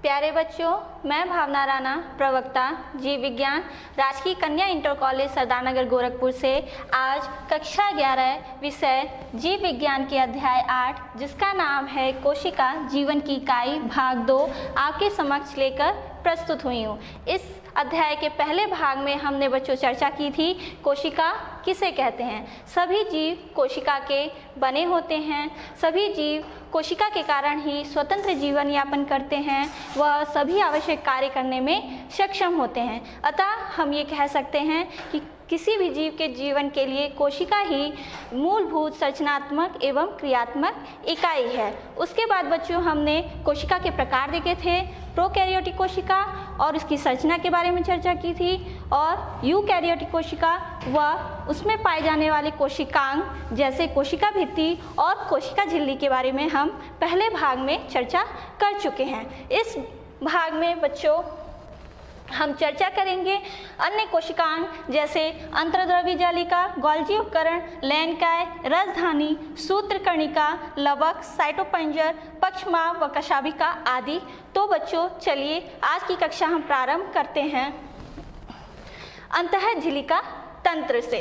प्यारे बच्चों, मैं भावना राणा, प्रवक्ता जीव विज्ञान, राजकीय कन्या इंटर कॉलेज सरदारनगर गोरखपुर से आज कक्षा 11 विषय जीव विज्ञान के अध्याय 8 जिसका नाम है कोशिका जीवन की इकाई भाग 2 आपके समक्ष लेकर प्रस्तुत हुई हूँ। इस अध्याय के पहले भाग में हमने बच्चों चर्चा की थी कोशिका किसे कहते हैं। सभी जीव कोशिका के बने होते हैं। सभी जीव कोशिका के कारण ही स्वतंत्र जीवन यापन करते हैं। वह सभी आवश्यक कार्य करने में सक्षम होते हैं। अतः हम ये कह सकते हैं कि किसी भी जीव के जीवन के लिए कोशिका ही मूलभूत संरचनात्मक एवं क्रियात्मक इकाई है। उसके बाद बच्चों हमने कोशिका के प्रकार देखे थे। प्रोकैरियोटिक कोशिका और उसकी संरचना के बारे में चर्चा की थी, और यूकैरियोटिक कोशिका व उसमें पाए जाने वाले कोशिकांग जैसे कोशिका भित्ति और कोशिका झिल्ली के बारे में हम पहले भाग में चर्चा कर चुके हैं। इस भाग में बच्चों हम चर्चा करेंगे अन्य कोशिकांग जैसे अंतर्द्रवी जालिका, गोल्जी उपकरण, लैंगिकाय, रसधानी, सूत्रकर्णिका, लवक, साइटोपंजर, पक्षमा व कशाभिका आदि। तो बच्चों चलिए आज की कक्षा हम प्रारंभ करते हैं अंतःझिल्लिका तंत्र से।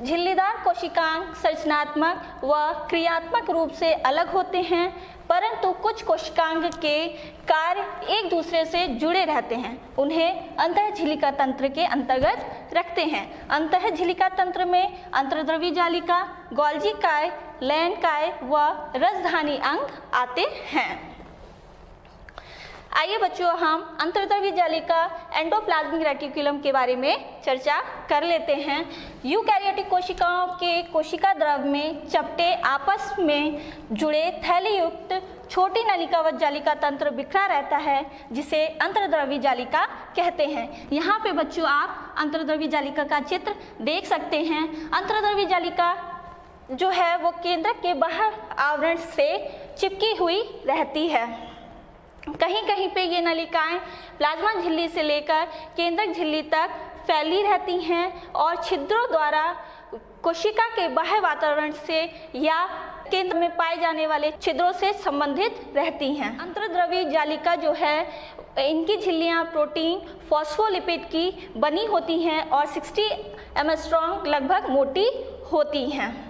झिल्लीदार कोशिकांग संरचनात्मक व क्रियात्मक रूप से अलग होते हैं, परंतु कुछ कोशिकांग के कार्य एक दूसरे से जुड़े रहते हैं। उन्हें अंतःझिल्लिका तंत्र के अंतर्गत रखते हैं। अंतःझिल्लिका तंत्र में अंतर्द्रवी जालिका, गोल्जी काय, लैंगिकाय व रसधानी अंग आते हैं। आइए बच्चों हम अंतर्द्रवी जालिका एंडोप्लाज्मिक रेटिकुलम के बारे में चर्चा कर लेते हैं। यूकैरियोटिक कोशिकाओं के कोशिका द्रव में चपटे आपस में जुड़े थैलीयुक्त छोटी नलिकावत जालिका तंत्र बिखरा रहता है जिसे अंतर्द्रवी जालिका कहते हैं। यहाँ पे बच्चों आप अंतर्द्रवी जालिका का चित्र देख सकते हैं। अंतर्द्रवी जालिका जो है वो केंद्रक के बाहर आवरण से चिपकी हुई रहती है। कहीं कहीं पे ये नलिकाएं प्लाज्मा झिल्ली से लेकर केंद्रक झिल्ली तक फैली रहती हैं और छिद्रों द्वारा कोशिका के बाह्य वातावरण से या केंद्र में पाए जाने वाले छिद्रों से संबंधित रहती हैं। अंतर्द्रवी जालिका जो है इनकी झिल्लियां प्रोटीन फॉस्फोलिपिड की बनी होती हैं और 60 एंगस्ट्रॉम लगभग मोटी होती हैं।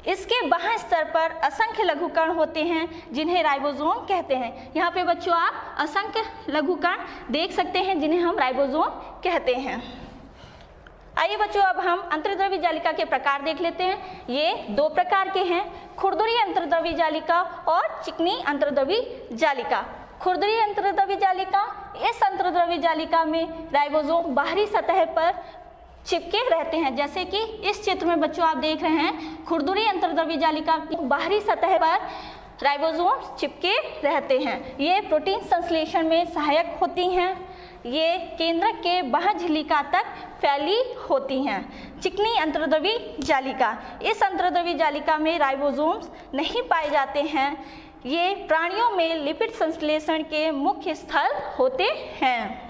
इसके बाह्य स्तर पर असंख्य लघुकण होते हैं जिन्हें राइबोसोम कहते हैं। यहाँ पे बच्चों आप असंख्य लघुकण देख सकते हैं जिन्हें हम राइबोसोम कहते हैं। आइए बच्चों अब हम अंतर्द्रवी जालिका के प्रकार देख लेते हैं। ये दो प्रकार के हैं, खुरदुरी अंतर्द्रवी जालिका और चिकनी अंतर्द्रवी जालिका। खुरदुरी अंतर्द्रवी जालिका, इस अंतर्द्रवी जालिका में राइबोसोम बाहरी सतह पर चिपके रहते हैं। जैसे कि इस चित्र में बच्चों आप देख रहे हैं, खुरदुरी अंतर्द्रवी जालिका की बाहरी सतह पर राइबोसोम चिपके रहते हैं। ये प्रोटीन संश्लेषण में सहायक होती हैं। ये केंद्रक के बाह्य झिल्लिका तक फैली होती हैं। चिकनी अंतर्द्रवी जालिका, इस अंतर्द्रवी जालिका में राइबोसोम्स नहीं पाए जाते हैं। ये प्राणियों में लिपिड संश्लेषण के मुख्य स्थल होते हैं।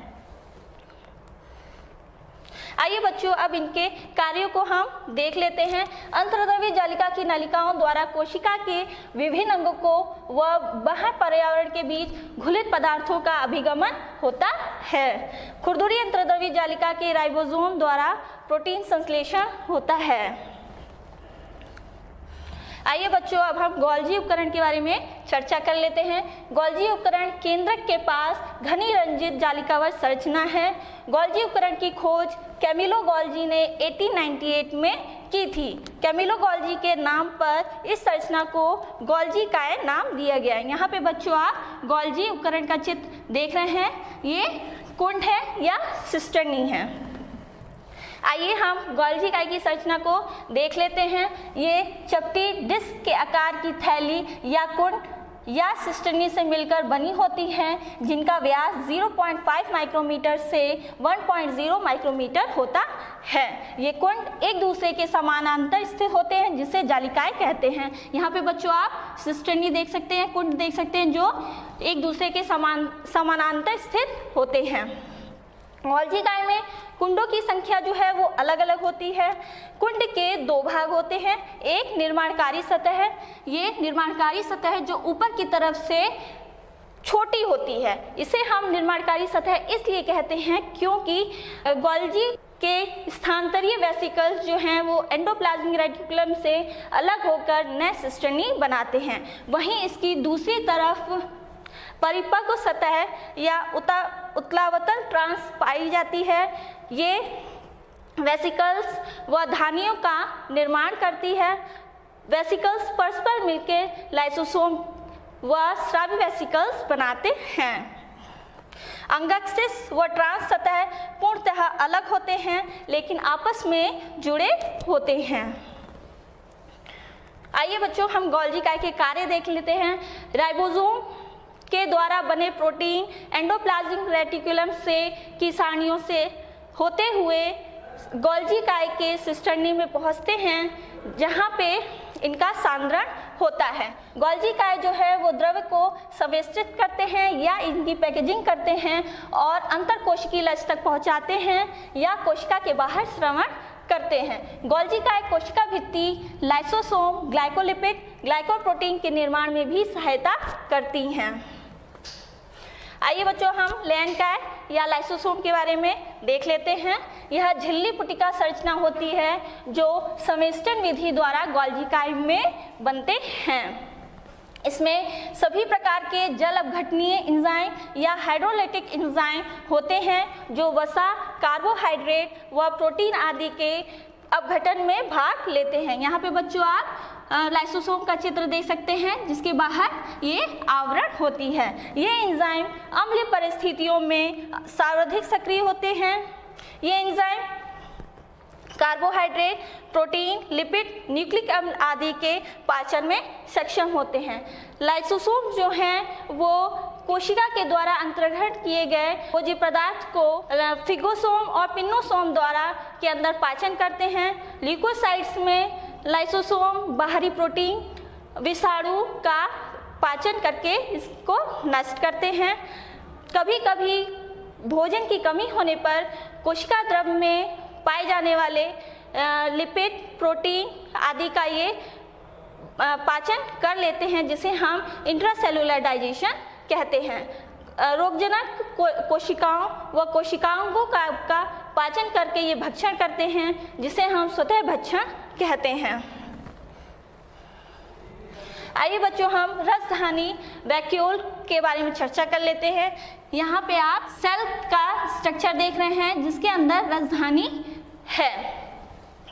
आइए बच्चों अब इनके कार्यों को हम देख लेते हैं। अंतर्द्रवी जालिका की नलिकाओं द्वारा कोशिका के विभिन्न अंगों को व बाह्य पर्यावरण के बीच घुलित पदार्थों का अभिगमन होता है। खुरदुरी अंतर्द्रवी जालिका के राइबोसोम द्वारा प्रोटीन संश्लेषण होता है। आइए बच्चों अब हम गोल्जी उपकरण के बारे में चर्चा कर लेते हैं। गोल्जी उपकरण केंद्रक के पास घनी रंजित जालिकावत संरचना है। गोल्जी उपकरण की खोज कैमिलो गोल्जी ने 1898 में की थी। कैमिलो गोल्जी के नाम पर इस संरचना को गोल्जी काय नाम दिया गया है। यहाँ पे बच्चों आप गोल्जी उपकरण का चित्र देख रहे हैं, ये कुंड है या सिस्टर्नी है। आइए हम गोल्जी काय की संरचना को देख लेते हैं। ये चपटी डिस्क के आकार की थैली या कुंड या सिस्टर्नी से मिलकर बनी होती हैं जिनका व्यास 0.5 माइक्रोमीटर से 1.0 माइक्रोमीटर होता है। ये कुंड एक दूसरे के समानांतर स्थित होते हैं जिसे जालिकाएं कहते हैं। यहाँ पे बच्चों आप सिस्टर्नी देख सकते हैं, कुंड देख सकते हैं जो एक दूसरे के समानांतर स्थित होते हैं। गोल्जी काय में कुंडों की संख्या जो है वो अलग अलग होती है। कुंड के दो भाग होते हैं, एक निर्माणकारी सतह है, ये निर्माणकारी सतह जो ऊपर की तरफ से छोटी होती है। इसे हम निर्माणकारी सतह इसलिए कहते हैं क्योंकि गोल्जी के स्थानांतरीय वेसिकल्स जो हैं वो एंडोप्लाज्मिक रेटिकुलम से अलग होकर नए सिस्टर्नी बनाते हैं। वहीं इसकी दूसरी तरफ परिपक्व सतह या उत्तलावतल ट्रांस पाई जाती है। ये वेसिकल्स व धानियों का निर्माण करती है। वेसिकल्स परस्पर मिलकर लाइसोसोम व स्रावी वेसिकल्स बनाते हैं। अंगक्सिस व ट्रांस सतह पूर्णतः अलग होते हैं लेकिन आपस में जुड़े होते हैं। आइए बच्चों, हम गोल्जी काय के कार्य देख लेते हैं। राइबोसोम के द्वारा बने प्रोटीन एंडोप्लाज्मिक रेटिकुलम से की सारणियों से होते हुए गोल्जी काय के सिस्टर्नी में पहुंचते हैं, जहां पे इनका सांद्रण होता है। गोल्जी काय जो है वो द्रव को संवेष्टित करते हैं या इनकी पैकेजिंग करते हैं और अंतरकोशिकीय लक्ष्य तक पहुंचाते हैं या कोशिका के बाहर श्रवण करते हैं। गोल्जी काय कोशिका भित्ति, लाइसोसोम, ग्लाइकोलिपिड, ग्लाइकोप्रोटीन के निर्माण में भी सहायता करती हैं। आइए बच्चों, हम लेनकाय या लाइसोसोम के बारे में देख लेते हैं। यह झिल्ली पुटिका संरचना होती है जो संवेष्टन विधि द्वारा गोल्जी काय में बनते हैं। इसमें सभी प्रकार के जल अपघटनीय एंजाइम या हाइड्रोलाइटिक एंजाइम होते हैं जो वसा, कार्बोहाइड्रेट व प्रोटीन आदि के अपघटन में भाग लेते हैं। यहाँ पे बच्चों आप लाइसोसोम का चित्र देख सकते हैं जिसके बाहर ये आवरण होती है। ये एंजाइम अम्लीय परिस्थितियों में सर्वाधिक सक्रिय होते हैं। ये enzyme carbohydrate, protein, lipid, nucleic अम्ल आदि के पाचन में सक्षम होते हैं। लाइसोसोम जो हैं वो कोशिका के द्वारा अंतर्ग्रहण किए गए भोज्य पदार्थ को फिगोसोम और पिन्नोसोम द्वारा के अंदर पाचन करते हैं। ल्यूकोसाइट्स में लाइसोसोम बाहरी प्रोटीन विषाणु का पाचन करके इसको नष्ट करते हैं। कभी कभी भोजन की कमी होने पर कोशिका द्रव में पाए जाने वाले लिपिड, प्रोटीन आदि का ये पाचन कर लेते हैं, जिसे हम इंट्रासेलुलर डाइजेशन कहते हैं। रोगजनक कोशिकाओं व कोशिकाओं का पाचन करके ये भक्षण करते हैं, जिसे हम स्वतः भक्षण कहते हैं। आइए बच्चों, हम रसधानी वैक्यूल के बारे में चर्चा कर लेते हैं। यहाँ पे आप सेल का स्ट्रक्चर देख रहे हैं जिसके अंदर रसधानी है।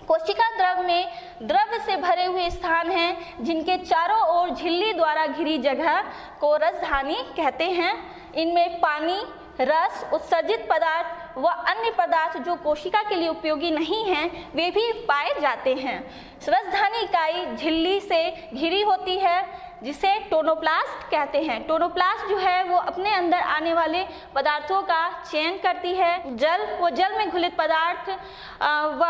कोशिका द्रव में द्रव से भरे हुए स्थान हैं जिनके चारों ओर झिल्ली द्वारा घिरी जगह को रसधानी कहते हैं। इनमें पानी, रस, उत्सर्जित पदार्थ व अन्य पदार्थ जो कोशिका के लिए उपयोगी नहीं हैं वे भी पाए जाते हैं। रसधानी इकाई झिल्ली से घिरी होती है जिसे टोनोप्लास्ट कहते हैं। टोनोप्लास्ट जो है वो अपने अंदर आने वाले पदार्थों का चयन करती है। जल में घुलित पदार्थ व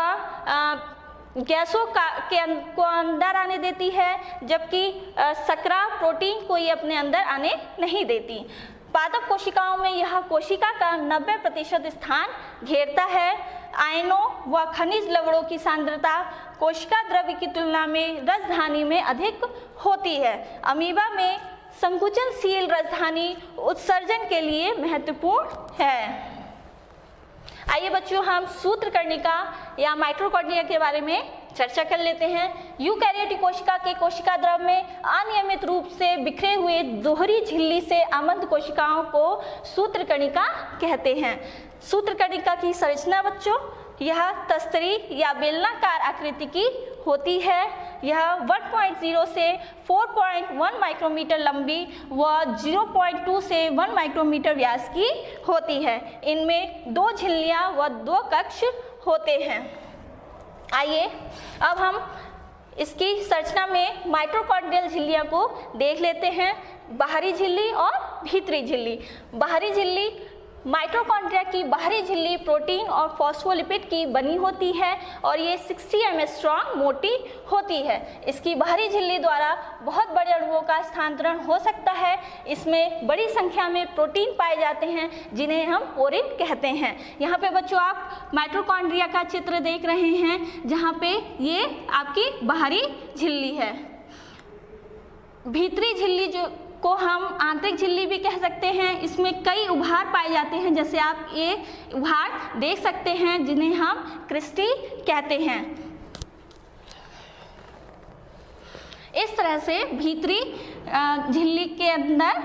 गैसों को अंदर आने देती है, जबकि शर्करा प्रोटीन को ये अपने अंदर आने नहीं देती। पादप कोशिकाओं में यह कोशिका का 90% स्थान घेरता है। आयनों व खनिज लवणों की सांद्रता कोशिका द्रव्य की तुलना में रसधानी में अधिक होती है। अमीबा में संकुचनशील रसधानी उत्सर्जन के लिए महत्वपूर्ण है। आइए बच्चों, हम सूत्रकर्णिका या माइटोकॉन्ड्रिया के बारे में चर्चा कर लेते हैं। यूकैरियोटिक कोशिका के कोशिका द्रव में अनियमित रूप से बिखरे हुए दोहरी झिल्ली से आबद्ध कोशिकाओं को सूत्रकर्णिका कहते हैं। सूत्रकर्णिका की संरचना बच्चों, यह तस्तरी या बेलनाकार आकृति की होती है। यह 1.0 से 4.1 माइक्रोमीटर लंबी व 0.2 से 1 माइक्रोमीटर व्यास की होती है। इनमें 2 झिल्लियां व 2 कक्ष होते हैं। आइए अब हम इसकी संरचना में माइटोकॉन्ड्रियल झिल्लियों को देख लेते हैं। बाहरी झिल्ली और भीतरी झिल्ली। बाहरी झिल्ली माइटोकॉन्ड्रिया की बाहरी झिल्ली प्रोटीन और फॉस्फोलिपिड की बनी होती है और ये 60 mm स्ट्रॉन्ग मोटी होती है। इसकी बाहरी झिल्ली द्वारा बहुत बड़े अणुओं का स्थानांतरण हो सकता है। इसमें बड़ी संख्या में प्रोटीन पाए जाते हैं जिन्हें हम पोरिन कहते हैं। यहाँ पे बच्चों आप माइटोकॉन्ड्रिया का चित्र देख रहे हैं जहाँ पे ये आपकी बाहरी झिल्ली है। भीतरी झिल्ली जो को हम आंतरिक झिल्ली भी कह सकते हैं। इसमें कई उभार पाए जाते हैं, जैसे आप ये उभार देख सकते हैं जिन्हें हम क्रिस्टी कहते हैं। इस तरह से भीतरी झिल्ली के अंदर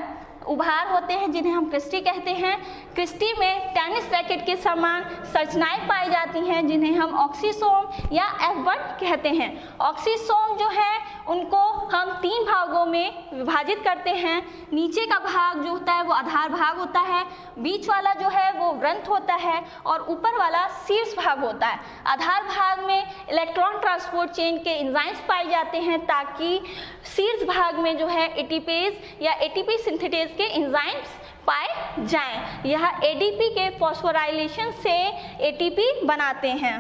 उभार होते हैं जिन्हें हम क्रिस्टी कहते हैं। क्रिस्टी में टेनिस रैकेट के समान संरचनाएं पाई जाती हैं जिन्हें हम ऑक्सीसोम या F1 कहते हैं। ऑक्सीसोम जो है उनको हम 3 भागों में विभाजित करते हैं। नीचे का भाग जो होता है वो आधार भाग होता है, बीच वाला जो है वो व्रंत होता है और ऊपर वाला शीर्ष भाग होता है। आधार भाग में इलेक्ट्रॉन ट्रांसपोर्ट चेन के एंजाइम्स पाए जाते हैं ताकि शीर्ष भाग में जो है एटीपेज या एटीपी सिंथेटेज के एंजाइम्स पाए जाएं। यह एडीपी के फॉस्फोराइलेशन से एटीपी बनाते हैं।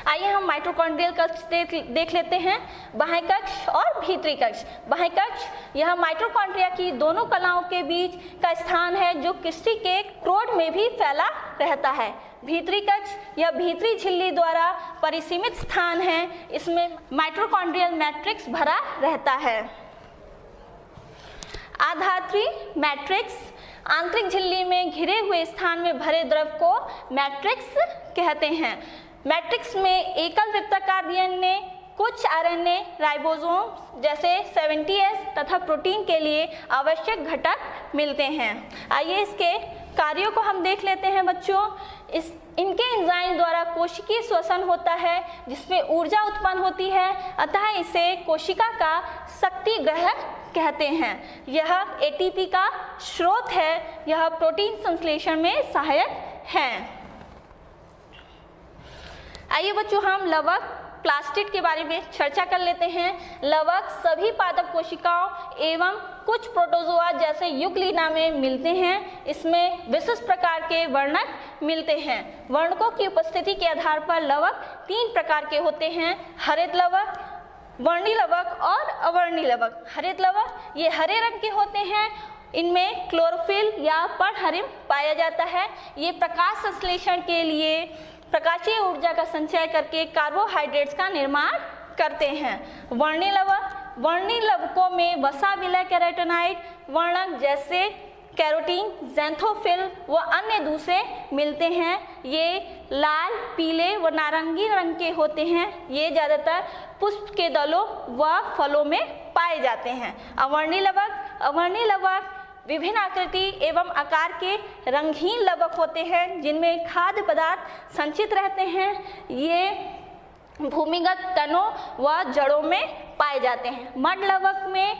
आइए हम माइटोकॉन्ड्रियल कक्ष देख लेते हैं, बाह्य कक्ष और भीतरी कक्ष। बाह्य कक्ष यह माइटोकॉन्ड्रिया की दोनों कलाओं के बीच का स्थान है जो क्रिस्टी के क्रोड में भी फैला रहता है। भीतरी कक्ष यह भीतरी झिल्ली द्वारा परिसीमित स्थान है, इसमें माइटोकॉन्ड्रियल मैट्रिक्स भरा रहता है। आधात्री मैट्रिक्स आंतरिक झिल्ली में घिरे हुए स्थान में भरे द्रव को मैट्रिक्स कहते हैं। मैट्रिक्स में एकल वृत्ताकार डीएनए, कुछ आरएनए, राइबोसोम जैसे 70S तथा प्रोटीन के लिए आवश्यक घटक मिलते हैं। आइए इसके कार्यों को हम देख लेते हैं बच्चों। इनके एंजाइम द्वारा कोशिकीय श्वसन होता है जिसमें ऊर्जा उत्पन्न होती है, अतः इसे कोशिका का शक्ति ग्रहक कहते हैं। यह एटीपी का स्रोत है, यह प्रोटीन संश्लेषण में सहायक है। आइए बच्चों हम लवक प्लास्टिड के बारे में चर्चा कर लेते हैं। लवक सभी पादप कोशिकाओं एवं कुछ प्रोटोजोआ जैसे यूग्लिना में मिलते हैं। इसमें विशिष्ट प्रकार के वर्णक मिलते हैं। वर्णकों की उपस्थिति के आधार पर लवक 3 प्रकार के होते हैं, हरित लवक, वर्णी लवक और अवर्णी लवक। हरित लवक ये हरे रंग के होते हैं, इनमें क्लोरोफिल या पर्णहरिम पाया जाता है। ये प्रकाश संश्लेषण के लिए प्रकाशीय ऊर्जा का संचय करके कार्बोहाइड्रेट्स का निर्माण करते हैं। वर्णी लवकों में वसा, विलय, कैरोटीनॉइड वर्णक जैसे कैरोटीन, ज़ैंथोफिल व अन्य दूसरे मिलते हैं। ये लाल, पीले व नारंगी रंग के होते हैं। ये ज़्यादातर पुष्प के दलों व फलों में पाए जाते हैं। अवर्णी लवक विभिन्न आकृति एवं आकार के रंगहीन लवक होते हैं जिनमें खाद्य पदार्थ संचित रहते हैं। ये भूमिगत तनों व जड़ों में पाए जाते हैं। मड लवक में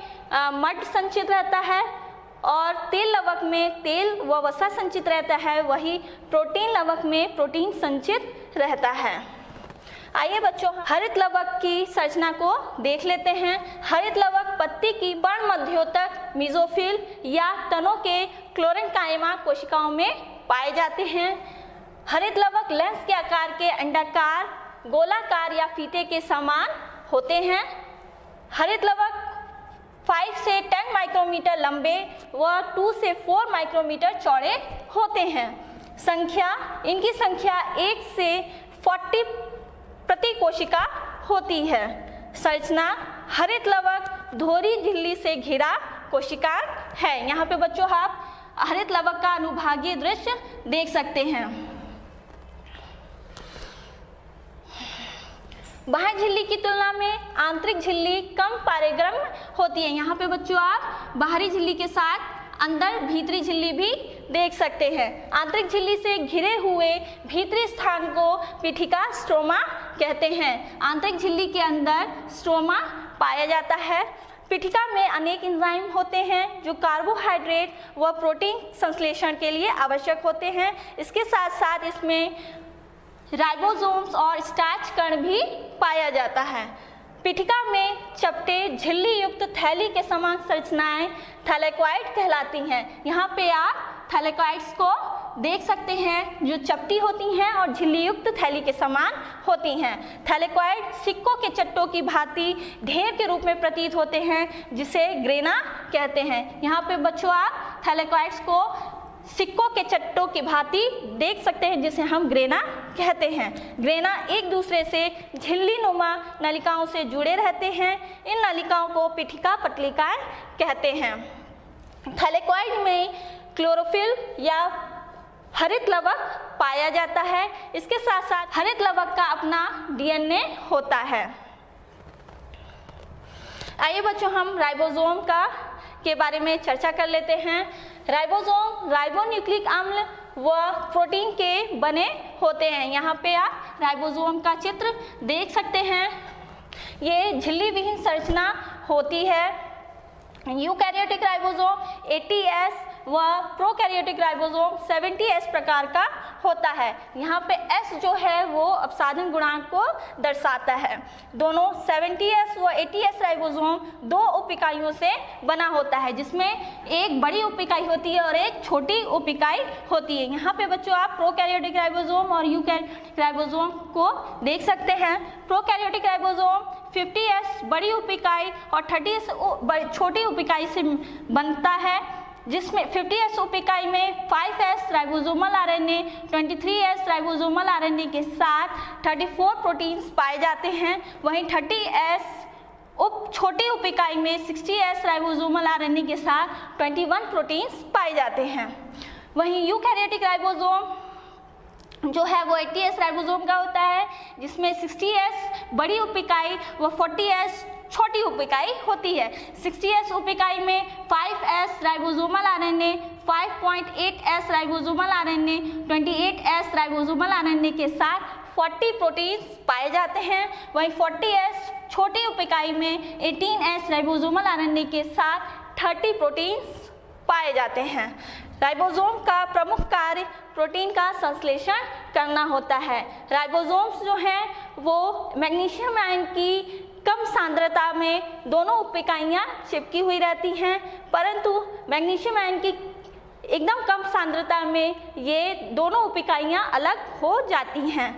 मड संचित रहता है और तेल लवक में तेल व वसा संचित रहता है, वही प्रोटीन लवक में प्रोटीन संचित रहता है। आइए बच्चों हरित लवक की संरचना को देख लेते हैं। हरित लवक पत्ती की पर्ण मध्यों तक मेसोफिल या तनों के क्लोरेन्काइमा कोशिकाओं में पाए जाते हैं। हरित लवक लेंस के आकार के अंडाकार, गोलाकार या फीते के समान होते हैं। हरित लवक 5 से 10 माइक्रोमीटर लंबे व 2 से 4 माइक्रोमीटर चौड़े होते हैं। इनकी संख्या 1 से 40 प्रति कोशिका होती है। संरचना हरित लवक धोरी झिल्ली से घिरा कोशिका है। यहाँ पे बच्चों आप हरित लवक का अनुभागीय दृश्य देख सकते हैं। बाह्य झिल्ली की तुलना में आंतरिक झिल्ली कम पारगम्य होती है। यहाँ पे बच्चों आप बाहरी झिल्ली के साथ अंदर भीतरी झिल्ली भी देख सकते हैं। आंतरिक झिल्ली से घिरे हुए भीतरी स्थान को पीठिका स्ट्रोमा कहते हैं। आंतरिक झिल्ली के अंदर स्ट्रोमा पाया जाता है। पीठिका में अनेक एंजाइम होते हैं जो कार्बोहाइड्रेट व प्रोटीन संश्लेषण के लिए आवश्यक होते हैं। इसके साथ साथ इसमें राइबोसोम्स और स्टार्च कण भी पाया जाता है। पीठिका में चपटे झिल्ली युक्त थैली के समान संरचनाएं थैलेकॉइड कहलाती हैं। यहाँ पे आप थैलेकॉइड्स को देख सकते हैं जो चपटी होती हैं और झिल्ली युक्त थैली के समान होती हैं। थैलेकॉइड सिक्कों के चट्टों की भांति ढेर के रूप में प्रतीत होते हैं जिसे ग्रेना कहते हैं। यहाँ पे बच्चों आप थैलेकॉइड्स को सिक्कों के चट्टों की भांति देख सकते हैं, जिसे हम ग्रेना कहते हैं। ग्रेना एक दूसरे से झिल्ली नुमा नलिकाओं से जुड़े रहते हैं। इन नलिकाओं को पीठिका पटलिकाएं कहते हैं। थैलेकॉइड में क्लोरोफिल या हरित लवक पाया जाता है। इसके साथ साथ हरित लवक का अपना डीएनए होता है। आइए बच्चों, हम राइबोसोम के बारे में चर्चा कर लेते हैं। राइबोसोम राइबोन्यूक्लिक अम्ल व प्रोटीन के बने होते हैं। यहाँ पे आप राइबोसोम का चित्र देख सकते हैं। ये झिल्ली विहीन संरचना होती है। यूकैरियोटिक राइबोसोम 80S व प्रोकैरियोटिक राइबोसोम 70S प्रकार का होता है। यहाँ पे S जो है वो अपसाधन गुणांक को दर्शाता है। दोनों 70S व 80S राइबोसोम दो उप इकाइयों से बना होता है, जिसमें एक बड़ी उप इकाई होती है और एक छोटी उप इकाई होती है। यहाँ पे बच्चों आप प्रोकैरियोटिक राइबोसोम और यूकैरियोटिक राइबोसोम को देख सकते हैं। प्रोकैरियोटिक राइबोसोम 50S बड़ी उप इकाई और 30S छोटी उप इकाई से बनता है, जिसमें 50S उप इकाई में 5S ribosomal RNA, 23S ribosomal RNA के साथ 34 प्रोटीन्स पाए जाते हैं। वहीं 30S छोटी उप इकाई में 60S राइबोसोमल आरएनए के साथ 21 प्रोटीन्स पाए जाते हैं। वहीं यूकैरियोटिक राइबोसोम जो है वो 80S राइबोसोम का होता है, जिसमें 60S बड़ी उप इकाई व 40S छोटी उप इकाई होती है। 60S उप इकाई में 5S ribosomal RNA, 5.8S ribosomal RNA, 28S ribosomal RNA के साथ 40 प्रोटीन्स पाए जाते हैं। वहीं 40S छोटी उप इकाई में 18S राइबोसोमल आरएनए के साथ 30 प्रोटीन्स पाए जाते हैं। राइबोसोम का प्रमुख कार्य प्रोटीन का संश्लेषण करना होता है। राइबोसोम्स जो हैं वो मैग्नीशियम आयन की कम सांद्रता में दोनों उप इकाइयाँ चिपकी हुई रहती हैं, परंतु मैग्नीशियम आयन की एकदम कम सांद्रता में ये दोनों उप इकाइयाँ अलग हो जाती हैं।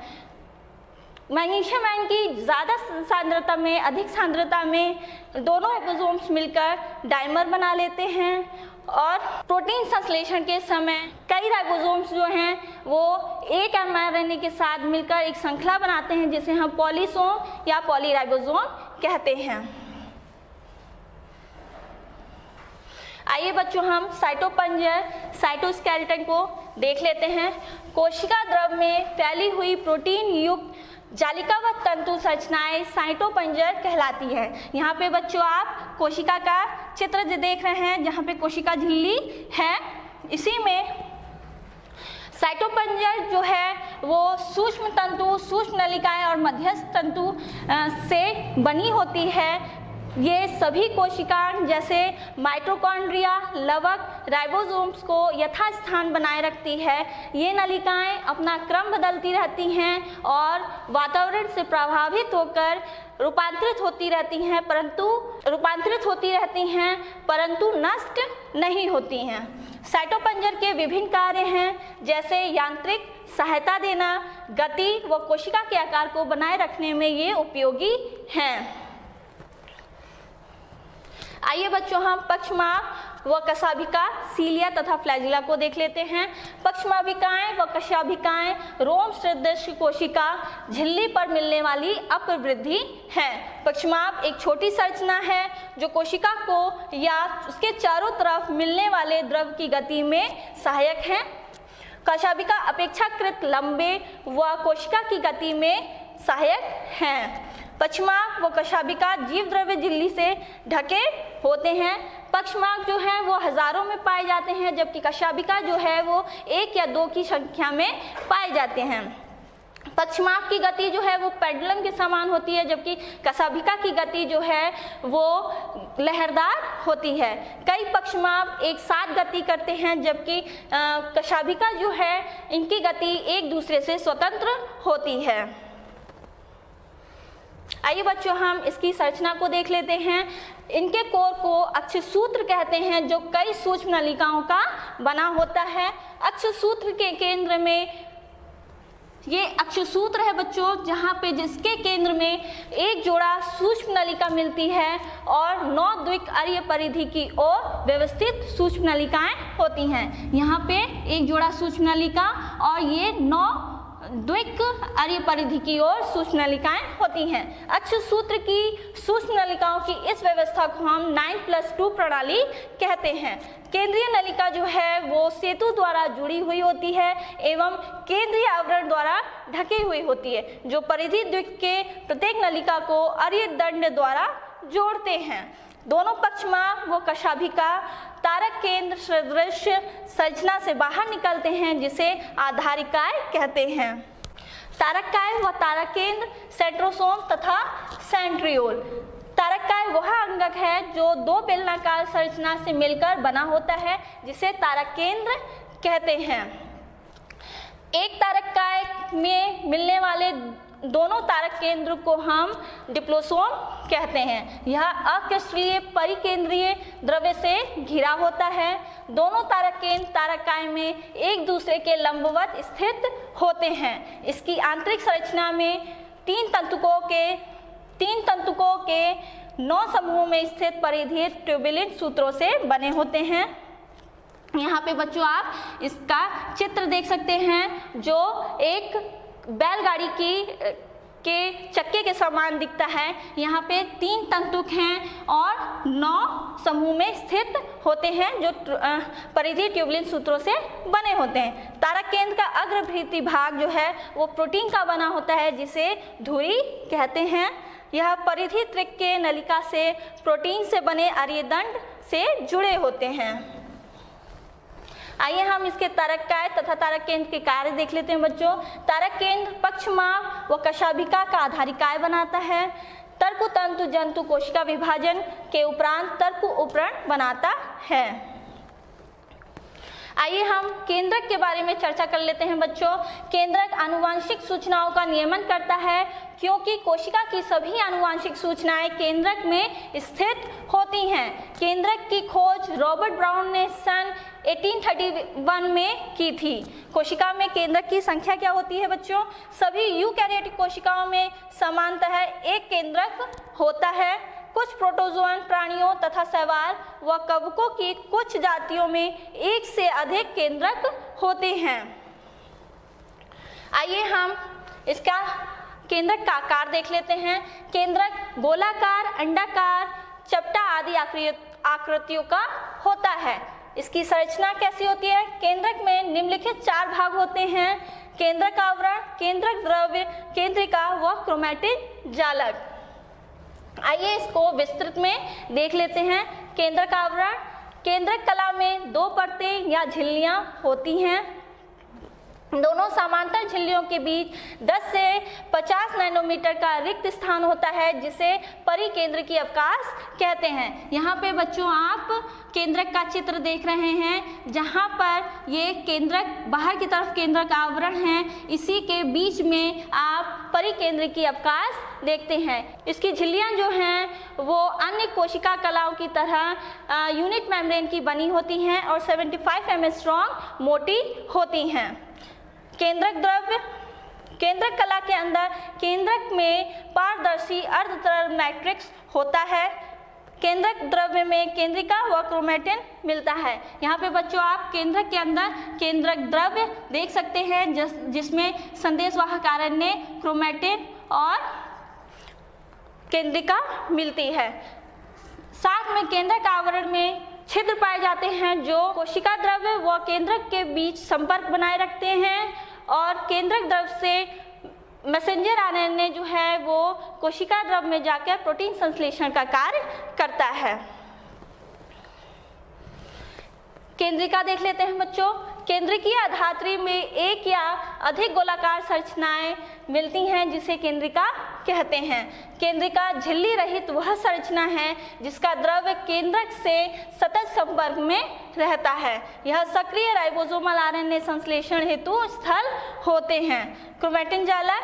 मैग्नीशियम आयन की ज़्यादा सांद्रता में, अधिक सांद्रता में दोनों राइबोसोम्स मिलकर डाइमर बना लेते हैं और प्रोटीन संश्लेषण के समय कई राइबोसोम्स जो हैं वो एक mRNA के साथ मिलकर एक श्रृंखला बनाते हैं, जिसे हम पॉलीसोम या पॉलीराइबोसोम कहते हैं। आइए बच्चों, हम साइटोपंजर साइटोस्केलेटन को देख लेते हैं। कोशिका द्रव में फैली हुई प्रोटीन युक्त जालिकावत तंतु संरचनाएं साइटोपंजर कहलाती है। यहाँ पे बच्चों आप कोशिका का चित्र जो देख रहे हैं, जहाँ पे कोशिका झिल्ली है, इसी में साइटोपंजर जो है वो सूक्ष्म तंतु, सूक्ष्म नलिकाएं और मध्यस्थ तंतु से बनी होती है। ये सभी कोशिकाएं जैसे माइटोकॉन्ड्रिया, लवक, राइबोसोम्स को यथास्थान बनाए रखती है। ये नलिकाएं अपना क्रम बदलती रहती हैं और वातावरण से प्रभावित होकर रूपांतरित होती रहती हैं, परंतु नष्ट नहीं होती हैं। साइटोपंजर के विभिन्न कार्य हैं, जैसे यांत्रिक सहायता देना, गति व कोशिका के आकार को बनाए रखने में ये उपयोगी हैं। आइए बच्चों, हम पक्षमाप व कशाभिका, सीलिया तथा फ्लैजिला को देख लेते हैं। पक्षमाभिकाएं व कशाभिकाएं रोम सदृश कोशिका झिल्ली पर मिलने वाली अपवृद्धि है। पक्षमाप एक छोटी संरचना है जो कोशिका को या उसके चारों तरफ मिलने वाले द्रव की गति में सहायक है। कशाभिका अपेक्षाकृत लंबे व कोशिका की गति में सहायक हैं। पक्षमार्ग व कशाभिका जीव द्रव्य झिल्ली से ढके होते हैं। पक्षमार्ग जो है वो हजारों में पाए जाते हैं, जबकि कशाभिका जो है वो 1 या 2 की संख्या में पाए जाते हैं। पक्षमार्ग की गति जो है वो पेंडुलम के समान होती है, जबकि कशाभिका की गति जो है वो लहरदार होती है। कई पक्षमार्ग एक साथ गति करते हैं, जबकि कशाभिका जो है इनकी गति एक दूसरे से स्वतंत्र होती है। आइए बच्चों, हम इसकी संरचना को देख लेते हैं। इनके कोर को अक्षसूत्र कहते हैं, जो कई सूक्ष्म नलिकाओं का बना होता है। अक्षसूत्र के केंद्र में ये अक्षसूत्र है बच्चों, जहाँ पे जिसके केंद्र में एक जोड़ा सूक्ष्म नलिका मिलती है और 9 द्विक अरीय परिधि की ओर व्यवस्थित सूक्ष्म नलिकाएं होती हैं। यहाँ पे एक जोड़ा सूक्ष्म नलिका और ये 9 द्विक अरीय परिधि की ओर सूक्ष्म नलिकाएं होती हैं। अक्षसूत्र की सूक्ष्म नलिकाओं की इस व्यवस्था को हम 9+2 प्रणाली कहते हैं। केंद्रीय नलिका जो है वो सेतु द्वारा जुड़ी हुई होती है एवं केंद्रीय आवरण द्वारा ढकी हुई होती है, जो परिधि द्विक के प्रत्येक नलिका को अरीय दंड द्वारा जोड़ते हैं। दोनों पक्षमा व कशाभिका तारक केंद्र सदृश संरचना से बाहर निकलते हैं, जिसे आधारिकाएं कहते हैं। तारकाएं व तारक केंद्र, सेंट्रोसोम तथा सेंट्रियोल। तारकाएं वह अंगक है जो 2 बेलनाकार संरचना से मिलकर बना होता है, जिसे तारक केंद्र कहते हैं। एक तारकाएं में मिलने वाले दोनों तारक केंद्र को हम डिप्लोसोम कहते हैं। यह अक्रिस्टलीय परिकेंद्रीय द्रव्य से घिरा होता है। दोनों तारक केंद्र तारकाएं में एक दूसरे के लंबवत स्थित होते हैं। इसकी आंतरिक संरचना में 3 तंतुकों के 9 समूहों में स्थित परिधीय ट्यूबुलेंट सूत्रों से बने होते हैं। यहाँ पे बच्चों आप इसका चित्र देख सकते हैं, जो एक बैलगाड़ी के चक्के के समान दिखता है। यहाँ पे 3 तंतुक हैं और 9 समूह में स्थित होते हैं, जो परिधीय ट्यूबुलेंट सूत्रों से बने होते हैं। तारक केंद्र का अग्रभीति भाग जो है वो प्रोटीन का बना होता है, जिसे धुरी कहते हैं। यह परिधि त्रिक के नलिका से प्रोटीन से बने अरीय दंड से जुड़े होते हैं। आइए हम इसके तारकाएं तथा तारक केंद्र के कार्य देख लेते हैं बच्चों। तारक केंद्र पक्षमा व कशाभिका का आधारिकाएं बनाता है। तर्कु तंतु जंतु कोशिका विभाजन के उपरांत तर्कु उपरण बनाता है। आइए हम केंद्रक के बारे में चर्चा कर लेते हैं बच्चों। केंद्रक आनुवांशिक सूचनाओं का नियमन करता है, क्योंकि कोशिका की सभी आनुवांशिक सूचनाएं केंद्रक में स्थित होती हैं। केंद्रक की खोज रॉबर्ट ब्राउन ने सन 1831 में की थी। कोशिका में केंद्रक की संख्या क्या होती है बच्चों? सभी यूकैरियोटिक कोशिकाओं में समानतः एक केंद्रक होता है। कुछ प्रोटोजोअन प्राणियों तथा शैवाल व कवकों की कुछ जातियों में 1 से अधिक केंद्रक होते हैं। आइए हम इसका केंद्रक का आकार देख लेते हैं। केंद्रक गोलाकार, अंडाकार, चपटा आदि आकृतियों का होता है। इसकी संरचना कैसी होती है? केंद्रक में निम्नलिखित 4 भाग होते हैं: केंद्रक आवरण, केंद्रक द्रव्य, केंद्रिका व क्रोमैटिन जालक। आइए इसको विस्तृत में देख लेते हैं। केंद्रक आवरण, केंद्रक कला में 2 परतें या झिल्लियां होती हैं। दोनों समांतर झिल्लियों के बीच 10 से 50 नैनोमीटर का रिक्त स्थान होता है, जिसे परिकेंद्र की अवकाश कहते हैं। यहाँ पे बच्चों आप केंद्रक का चित्र देख रहे हैं, जहाँ पर ये केंद्रक बाहर की तरफ केंद्रक आवरण है, इसी के बीच में आप परिकेंद्र की अवकाश देखते हैं। इसकी झिल्लियाँ जो हैं वो अन्य कोशिका कलाओं की तरह यूनिट मेम्ब्रेन की बनी होती हैं और 75 mm स्ट्रॉन्ग मोटी होती हैं। केंद्रक द्रव्य, केंद्रक कला के अंदर केंद्रक में पारदर्शी अर्धतरल मैट्रिक्स होता है। केंद्रक द्रव्य में केंद्रिका व क्रोमैटिन मिलता है। यहाँ पे बच्चों आप केंद्रक के अंदर केंद्रक द्रव्य देख सकते हैं, जिसमें संदेशवाहक आरएनए, क्रोमैटिन और केंद्रिका मिलती है। साथ में केंद्रक आवरण में छिद्र पाए जाते हैं, जो कोशिका द्रव्य व केंद्रक के बीच संपर्क बनाए रखते हैं, और केंद्रक द्रव्य से मैसेंजर आरएनए जो है वो कोशिका द्रव्य में जाकर प्रोटीन संश्लेषण का कार्य करता है। केंद्रिका देख लेते हैं बच्चों। केंद्रिकीय आधात्री में एक या अधिक गोलाकार संरचनाएं मिलती हैं, जिसे केंद्रिका कहते हैं। केंद्रिका झिल्ली रहित वह संरचना है जिसका द्रव्य केंद्रक से सतत संपर्क में रहता है। यह सक्रिय राइबोसोमल आरएनए संश्लेषण हेतु स्थल होते हैं। क्रोमैटिन जालक,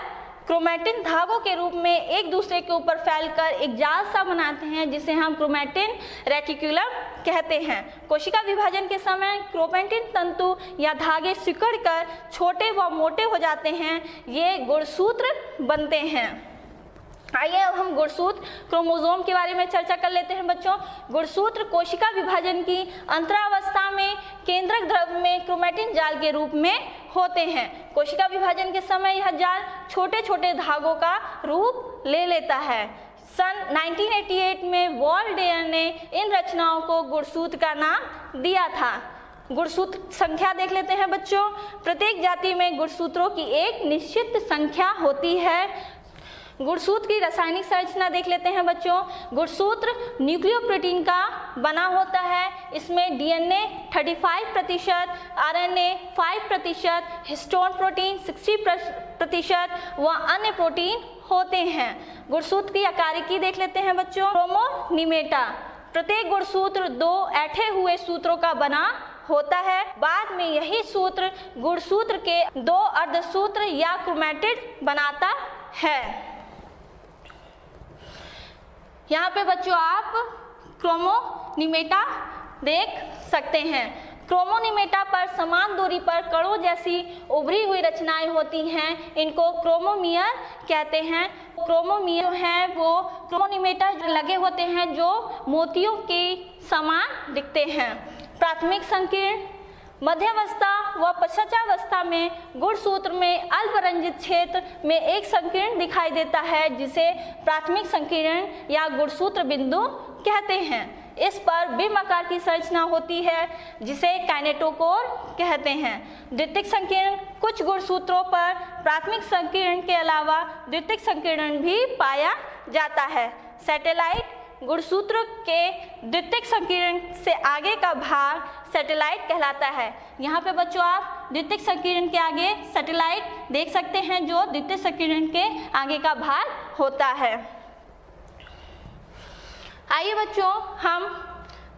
क्रोमैटिन धागों के रूप में एक दूसरे के ऊपर फैलकर एक जाल सा बनाते हैं, जिसे हम क्रोमैटिन रेटिकुलम कहते हैं। कोशिका विभाजन के समय क्रोमैटिन तंतु या धागे सिकुड़कर छोटे व मोटे हो जाते हैं, ये गुणसूत्र बनते हैं। आइए अब हम गुणसूत्र क्रोमोसोम के बारे में चर्चा कर लेते हैं बच्चों। गुणसूत्र कोशिका विभाजन की अंतरावस्था में केंद्रक द्रव्य में क्रोमैटिन जाल के रूप में होते हैं। कोशिका विभाजन के समय यह जाल छोटे छोटे धागों का रूप ले लेता है। सन 1988 में वॉल्डेयर ने इन रचनाओं को गुणसूत्र का नाम दिया था। गुणसूत्र संख्या देख लेते हैं बच्चों। प्रत्येक जाति में गुणसूत्रों की एक निश्चित संख्या होती है। गुणसूत्र की रासायनिक संरचना देख लेते हैं बच्चों। गुणसूत्र न्यूक्लियोप्रोटीन का बना होता है। इसमें डीएनए 35%, आरएनए 5%, हिस्टोन प्रोटीन 60% व अन्य प्रोटीन होते हैं। गुणसूत्र की आकारिकी देख लेते हैं बच्चों। क्रोमोनिमेटा, प्रत्येक गुणसूत्र 2 ऐंठे हुए सूत्रों का बना होता है। बाद में यही सूत्र गुणसूत्र के 2 अर्धसूत्र या क्रोमैटिड बनाता है। यहाँ पे बच्चों आप क्रोमोनिमेटा देख सकते हैं। क्रोमोनिमेटा पर समान दूरी पर कणों जैसी उभरी हुई रचनाएं होती हैं, इनको क्रोमोमियर कहते हैं। क्रोमोमियर हैं वो क्रोमोनिमेटा लगे होते हैं जो मोतियों के समान दिखते हैं। प्राथमिक संकीर्ण, मध्यावस्था व पश्चातावस्था में गुणसूत्र में अल्परंजित क्षेत्र में एक संकीर्ण दिखाई देता है, जिसे प्राथमिक संकीर्ण या गुणसूत्र बिंदु कहते हैं। इस पर बिंब आकार की संरचना होती है, जिसे काइनेटोकोर कहते हैं। द्वितीयक संकीर्ण, कुछ गुणसूत्रों पर प्राथमिक संकीर्ण के अलावा द्वितीयक संकीर्ण भी पाया जाता है। सैटेलाइट, गुणसूत्र के द्वितीयक संकीर्ण से आगे का भाग सैटेलाइट कहलाता है। यहाँ पे बच्चों आप द्वितीयक संकीर्ण के आगे सैटेलाइट देख सकते हैं, जो द्वितीय संकीर्ण के आगे का भाग होता है। आइए बच्चों हम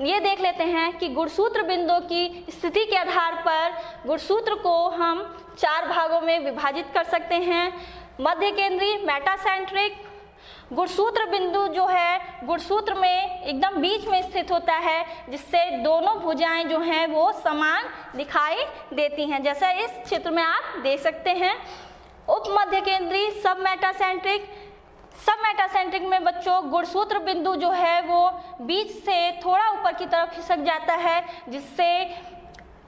ये देख लेते हैं कि गुणसूत्र बिंदु की स्थिति के आधार पर गुणसूत्र को हम 4 भागों में विभाजित कर सकते हैं। मध्य केंद्रीय मेटासेंट्रिक, गुणसूत्र बिंदु जो है गुणसूत्र में एकदम बीच में स्थित होता है, जिससे दोनों भुजाएं जो हैं वो समान दिखाई देती हैं, जैसा इस चित्र में आप देख सकते हैं। उप मध्य केंद्रीय सब मेटासेंट्रिक में बच्चों गुणसूत्र बिंदु जो है वो बीच से थोड़ा ऊपर की तरफ खिसक जाता है, जिससे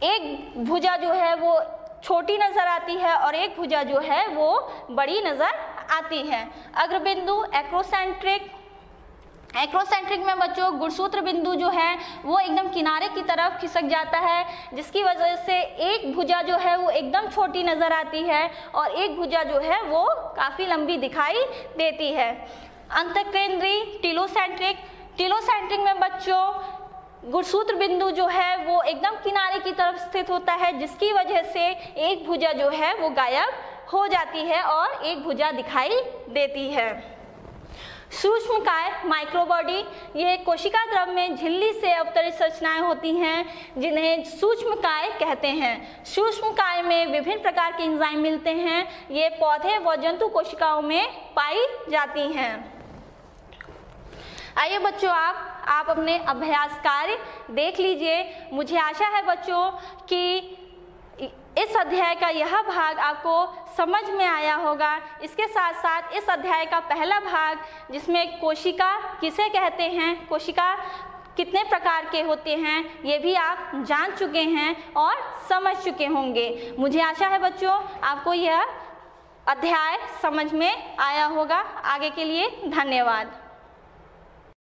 एक भुजा जो है वो छोटी नजर आती है और एक भुजा जो है वो बड़ी नजर आती है। अग्रबिंदु एक्रोसेंट्रिक में बच्चों गुणसूत्र बिंदु जो है वो एकदम किनारे की तरफ खिसक जाता है, जिसकी वजह से एक भुजा जो है वो एकदम छोटी नजर आती है और एक भुजा जो है वो काफी लंबी दिखाई देती है। अंतःकेंद्रीय टिलोसेंट्रिक में बच्चों गुणसूत्र बिंदु जो है वो एकदम किनारे की तरफ स्थित होता है, जिसकी वजह से एक भुजा जो है वो गायब हो जाती है और एक भुजा दिखाई देती है। सूक्ष्मकाय माइक्रोबॉडी, ये कोशिका द्रव में झिल्ली से अवतरित संरचनाएं होती हैं, जिन्हें सूक्ष्मकाय कहते हैं। सूक्ष्मकाय में विभिन्न प्रकार के एंजाइम मिलते हैं। ये पौधे व जंतु कोशिकाओं में पाई जाती हैं। आइए बच्चों आप अपने अभ्यास कार्य देख लीजिए। मुझे आशा है बच्चों कि इस अध्याय का यह भाग आपको समझ में आया होगा। इसके साथ साथ इस अध्याय का पहला भाग, जिसमें कोशिका किसे कहते हैं, कोशिका कितने प्रकार के होते हैं, ये भी आप जान चुके हैं और समझ चुके होंगे। मुझे आशा है बच्चों आपको यह अध्याय समझ में आया होगा। आगे के लिए धन्यवाद।